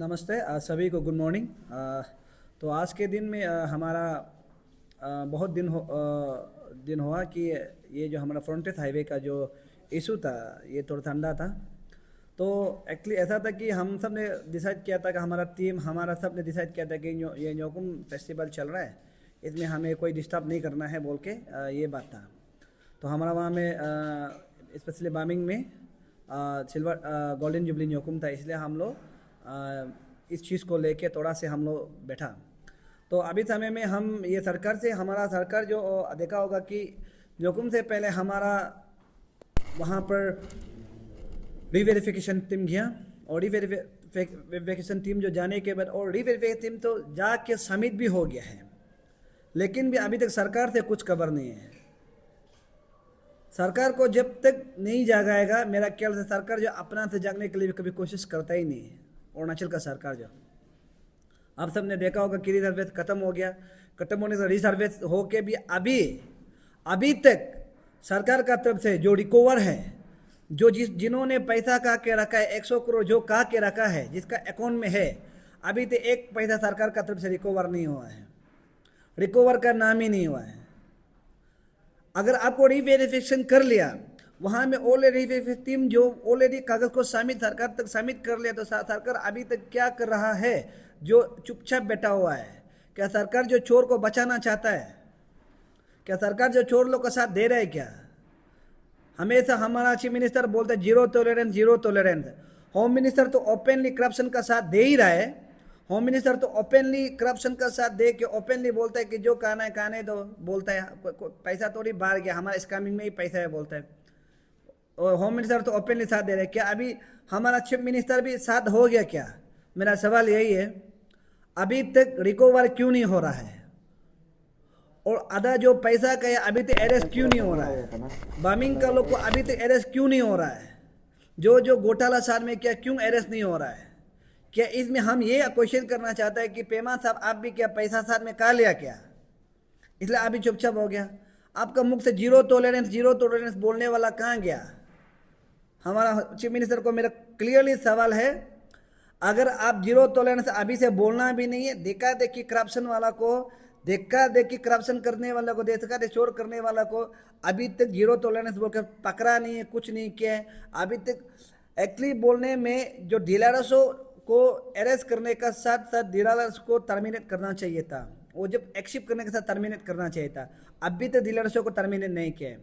नमस्ते सभी को गुड मॉर्निंग। तो आज के दिन में हमारा बहुत दिन हुआ कि ये जो हमारा फ्रंटेज हाईवे का जो इशू था ये थोड़ा ठंडा था। तो एक्चुअली ऐसा था कि हम सब ने डिसाइड किया था कि हमारा सब ने डिसाइड किया था कि ये न्योकुम फेस्टिवल चल रहा है, इसमें हमें कोई डिस्टर्ब नहीं करना है बोल के ये बात था। तो हमारा वहाँ में स्पेशली बामिंग में सिल्वर गोल्डन जुबली न्योकुम था, इसलिए हम लोग इस चीज़ को लेके थोड़ा से हम लोग बैठा। तो अभी समय में हम ये हमारा सरकार जो देखा होगा कि न्योकुम से पहले हमारा वहाँ पर रीवेरिफिकेशन टीम गया और रीवेरिफिकेशन टीम जो जाने के बाद और रीवेरिफिकेशन टीम तो जाके सबमिट भी हो गया है, लेकिन भी अभी तक सरकार से कुछ खबर नहीं है। सरकार को जब तक नहीं जागाएगा, मेरा ख्याल से सरकार जो अपना से जागने के लिए कभी कोशिश करता ही नहीं है। अरुणाचल का सरकार जो आप सब ने देखा होगा कि रिजर्वेस खत्म हो गया, खत्म होने से रिजर्वेस हो के भी अभी तक सरकार का तरफ से जो रिकवर है, जो जिन्होंने पैसा कहा के रखा है 100 करोड़ जो कहा के रखा है जिसका अकाउंट में है, अभी तक एक पैसा सरकार का तरफ से रिकवर नहीं हुआ है, रिकवर का नाम ही नहीं हुआ है। अगर आपको रीवेरिफिकेशन कर लिया, वहाँ में ऑलरेडी टीम जो ऑलरेडी कागज को सरकार तक सबमिट कर लिया, तो सरकार अभी तक क्या कर रहा है? जो चुपचाप बैठा हुआ है। क्या सरकार जो चोर को बचाना चाहता है? क्या सरकार जो चोर लोग का साथ दे रहा है? क्या हमेशा हमारा चीफ मिनिस्टर बोलते हैं zero tolerance, zero tolerance. Home minister तो ओपनली करप्शन का साथ दे ही रहा है। होम मिनिस्टर तो ओपनली करप्शन का साथ दे के ओपनली बोलता है कि जो कहना है तो बोलता है, पैसा थोड़ी बाहर गया, हमारा स्कैमिंग में ही पैसा है बोलता है। और होम मिनिस्टर तो ओपनली साथ दे रहे हैं। क्या अभी हमारा चीफ मिनिस्टर भी साथ हो गया क्या? मेरा सवाल यही है, अभी तक रिकवर क्यों नहीं हो रहा है? और आधा जो पैसा का है अभी तक अरेस्ट क्यों नहीं हो रहा है? बामिंग का लोग को अभी तक अरेस्ट क्यों नहीं हो रहा है? जो घोटाला साथ में क्या क्यों अरेस्ट नहीं हो रहा है? क्या इसमें हम ये क्वेश्चन करना चाहते हैं कि पेमा साहब आप भी क्या पैसा साथ में कहा लिया क्या, इसलिए अभी चुपचाप हो गया? आपका मुख से जीरो टॉलरेंस बोलने वाला कहाँ गया? हमारा चीफ मिनिस्टर को मेरा क्लियरली सवाल है, अगर आप जीरो टॉलरेंस अभी से बोलना भी नहीं है, देखा देखी करप्शन वाला को, देखा देखी करप्शन करने वाला को, देखा देखी चोर करने वाला को अभी तक जीरो टॉलरेंस बोलकर पकड़ा नहीं है, कुछ नहीं किया है अभी तक। एक्चुअली बोलने में जो डीलर्स को अरेस्ट करने का साथ साथ डीलर्स को टर्मिनेट करना चाहिए था, वो जब एक्सेप्ट करने के साथ टर्मिनेट करना चाहिए था। अभी तक डीलर्सों को टर्मिनेट नहीं किया।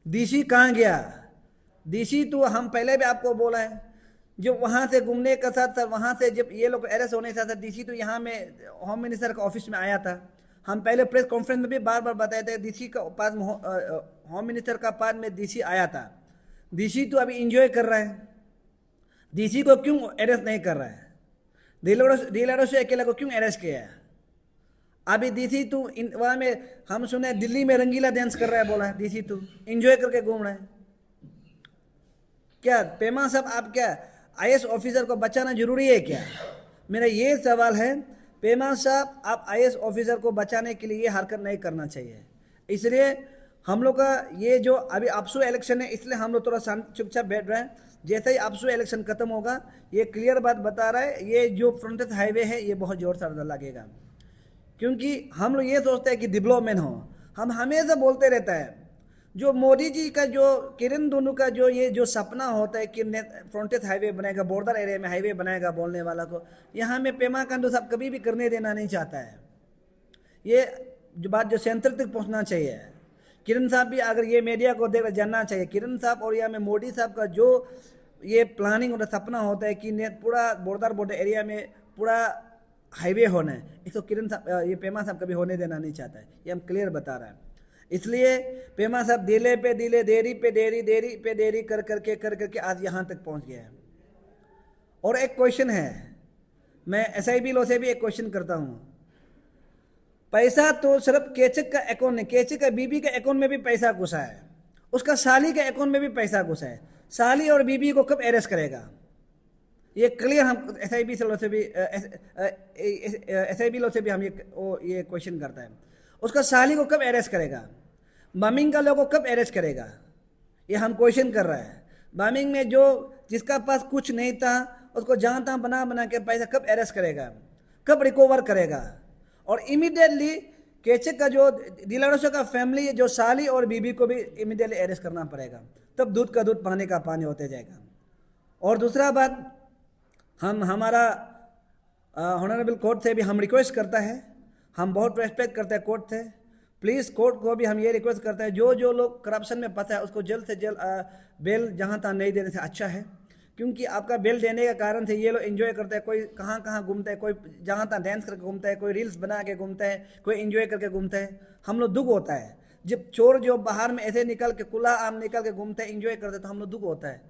डीसी कहाँ गया? डीसी तो हम पहले भी आपको बोला है, जो वहाँ से घूमने का साथ साथ वहाँ से जब ये लोग अरेस्ट होने के साथ डीसी तो यहाँ में होम मिनिस्टर का ऑफिस में आया था। हम पहले प्रेस कॉन्फ्रेंस में भी बार बार बताए थे, डीसी का पास होम मिनिस्टर का पास में डीसी आया था। डीसी तो अभी इंजॉय कर रहा है, डीसी को क्यों अरेस्ट नहीं कर रहा है? डीलरों से अकेला को क्यों अरेस्ट किया है? अभी डीसी तो वहाँ में हम सुने दिल्ली में रंगीला डांस कर रहा है, बोला है डीसी तो इंजॉय करके घूम रहा है। क्या पेमा साहब आप क्या आईएएस ऑफिसर को बचाना जरूरी है क्या? मेरा ये सवाल है, पेमा साहब आप आईएएस ऑफिसर को बचाने के लिए ये हरकत नहीं करना चाहिए। इसलिए हम लोग का ये जो अभी अपसू इलेक्शन है, इसलिए हम लोग थोड़ा चुपचाप बैठ रहे हैं। जैसे ही अपसू इलेक्शन खत्म होगा, ये क्लियर बात बता रहा है, ये जो फ्रंटेज हाईवे है ये बहुत जोर से लगेगा। क्योंकि हम लोग ये सोचते हैं कि डेवलपमेंट हो, हम हमेशा बोलते रहता है, जो मोदी जी का जो किरण दोनों का जो ये जो सपना होता है कि फ्रंटेज हाईवे बनाएगा, बॉर्डर एरिया में हाईवे बनाएगा बोलने वाला को, यहाँ में पेमा खांडू साहब कभी भी करने देना नहीं चाहता है। ये जो बात जो सेंटर तक पहुँचना चाहिए, किरण साहब भी अगर ये मीडिया को देख जानना चाहिए, किरण साहब और यहाँ में मोदी साहब का जो ये प्लानिंग और सपना होता है कि पूरा बॉर्डर एरिया में पूरा हाईवे होना है, इसको किरण साहब ये पेमा साहब कभी होने देना नहीं चाहता है, ये हम क्लियर बता रहे हैं। इसलिए पेमा साहब दिले पे दिले, देरी पे देरी कर करके आज यहाँ तक पहुँच गया है। और एक क्वेश्चन है, मैं एसआईबी लो से भी एक क्वेश्चन करता हूँ, पैसा तो सिर्फ केचक का अकाउंट नहीं, केचक का बीबी के अकाउंट में भी पैसा घुसा है, उसका साली के अकाउंट में भी पैसा घुसा है। साली और बीबी को कब अरेस्ट करेगा? ये क्लियर हम एसआईबी लो से भी हम ये क्वेश्चन करता है, उसका साली को कब अरेस्ट करेगा? बामिंग का लोगों को कब अरेस्ट करेगा? ये हम क्वेश्चन कर रहा है। बामिंग में जो जिसका पास कुछ नहीं था उसको जहाँ तहाँ बना बना के पैसा कब अरेस्ट करेगा, कब रिकवर करेगा। और इमीडिएटली केचक का जो दिलारों का फैमिली, जो साली और बीबी को भी इमीडिएटली अरेस्ट करना पड़ेगा, तब दूध का दूध पानी का पानी होते जाएगा। और दूसरा बात, हम हमारा ऑनरेबल कोर्ट से भी हम रिक्वेस्ट करता है, हम बहुत रेस्पेक्ट करते हैं कोर्ट से, प्लीज़ कोर्ट को भी हम ये रिक्वेस्ट करते हैं, जो जो लोग करप्शन में फंसा है उसको जल्द से जल्द बेल जहाँ तहाँ नहीं देने से अच्छा है। क्योंकि आपका बेल देने के कारण से ये लोग एंजॉय करते हैं, कोई कहाँ कहाँ घूमता है, कोई जहाँ तहाँ डांस करके घूमता है, कोई रील्स बना के घूमता है, कोई एंजॉय करके घूमता है। हम लोग दुख होता है जब चोर जो बाहर में ऐसे निकल के खुला आम निकल के घूमते हैं, एंजॉय करते हैं, तो हम लोग दुख होता है।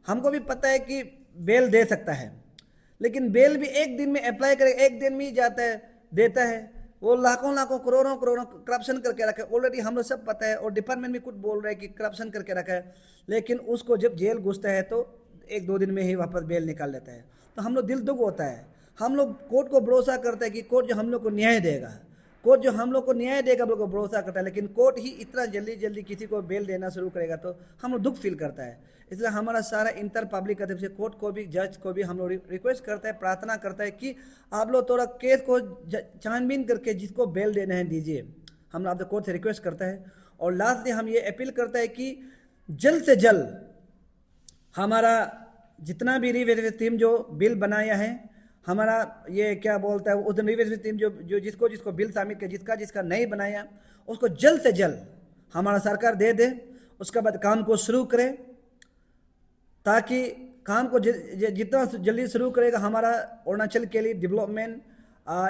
हमको भी पता है कि बेल दे सकता है, लेकिन बेल भी एक दिन में अप्लाई करे, एक दिन में ही जाता है देता है। वो लाखों लाखों करोड़ों करोड़ों करप्शन करके रखा है ऑलरेडी, हम लोग सब पता है। और डिपार्टमेंट भी कुछ बोल रहे हैं कि करप्शन करके रखा है, लेकिन उसको जब जेल घुसता है तो 1-2 दिन में ही वापस बेल निकाल लेता है। तो हम लोग दिल दुख होता है। हम लोग कोर्ट को भरोसा करते हैं कि कोर्ट जो हम लोग को न्याय देगा, कोर्ट जो हम लोग को न्याय देगा, हम लोग को भरोसा करता है। लेकिन कोर्ट ही इतना जल्दी जल्दी किसी को बेल देना शुरू करेगा तो हम लोग दुख फील करता है। इसलिए हमारा सारा इंटर पब्लिक की तरफ से कोर्ट को भी, जज को भी हम लोग रिक्वेस्ट करते हैं, प्रार्थना करता है कि आप लोग थोड़ा केस को छानबीन करके जिसको बेल देना है दीजिए। हम आपसे कोर्ट से रिक्वेस्ट करता है। और लास्टली हम ये अपील करता है कि जल्द से जल्द हमारा जितना भी रिवेन्यू टीम जो बिल बनाया है, हमारा ये क्या बोलता है, उस दिन रिवेन्यू टीम जो जिसको जिसको बिल शामिल किया, जिसका जिसका नहीं बनाया उसको जल्द से जल्द हमारा सरकार दे दे। उसके बाद काम को शुरू करे, ताकि काम को जितना जल्दी शुरू करेगा हमारा अरुणाचल के लिए डेवलपमेंट,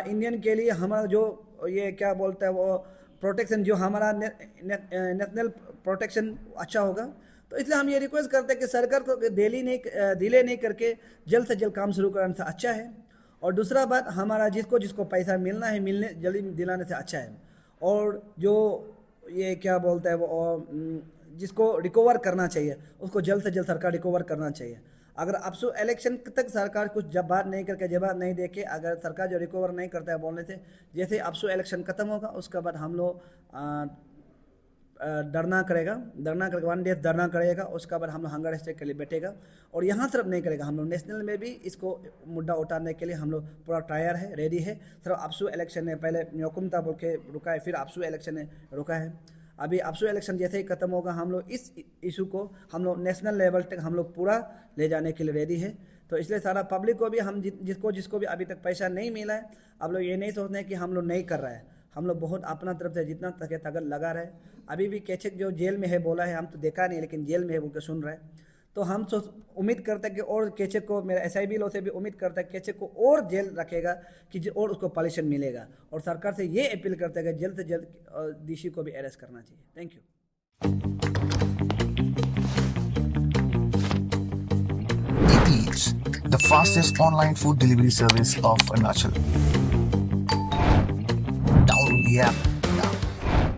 इंडियन के लिए हमारा जो ये क्या बोलता है वो प्रोटेक्शन, जो हमारा नेशनल प्रोटेक्शन अच्छा होगा। तो इसलिए हम ये रिक्वेस्ट करते हैं कि सरकार को डिले नहीं करके जल्द से जल्द काम शुरू कराने से अच्छा है। और दूसरा बात, हमारा जिसको जिसको पैसा मिलना है मिलने जल्दी दिलाने से अच्छा है। और जो ये क्या बोलता है वो जिसको रिकवर करना चाहिए उसको जल्द से जल्द सरकार रिकवर करना चाहिए। अगर अपसू इलेक्शन तक सरकार कुछ जवाब नहीं करके, जवाब नहीं देके, अगर सरकार जो रिकवर नहीं करता है बोलने से, जैसे अपसू इलेक्शन खत्म होगा उसके बाद हम लोग धरना करके 1 डे धरना करेगा। उसके बाद हम लोग हंगर स्ट्राइक के लिए बैठेगा। और यहाँ सिर्फ नहीं करेगा, हम लोग नेशनल में भी इसको मुद्दा उठाने के लिए हम लोग पूरा तैयार है, रेडी है। सिर्फ अपसू इलेक्शन ने पहले न्योकुमता बोल के रुका है, फिर अपसू इलेक्शन ने रुका है। अभी अपसू इलेक्शन जैसे ही खत्म होगा हम लोग इस इशू को हम लोग नेशनल लेवल तक हम लोग पूरा ले जाने के लिए रेडी है। तो इसलिए सारा पब्लिक को भी, हम जिसको भी अभी तक पैसा नहीं मिला है, आप लोग ये नहीं सोचते हैं कि हम लोग नहीं कर रहा है। हम लोग बहुत अपना तरफ से जितना ताकत लगा रहे। अभी भी केचक जो जेल में है बोला है, हम तो देखा नहीं लेकिन जेल में है बोल के सुन रहे हैं। तो हम उम्मीद करते हैं कि और केचक को, मेरा SIB लोग से भी उम्मीद करता है केचक को और जेल रखेगा कि और उसको पॉल्यूशन मिलेगा। और सरकार से ये अपील करते हैं कि जल्द से जल्द DC को भी अरेस्ट करना चाहिए। Thank you. Eats, the fastest online food delivery service of Arunachal. Download the app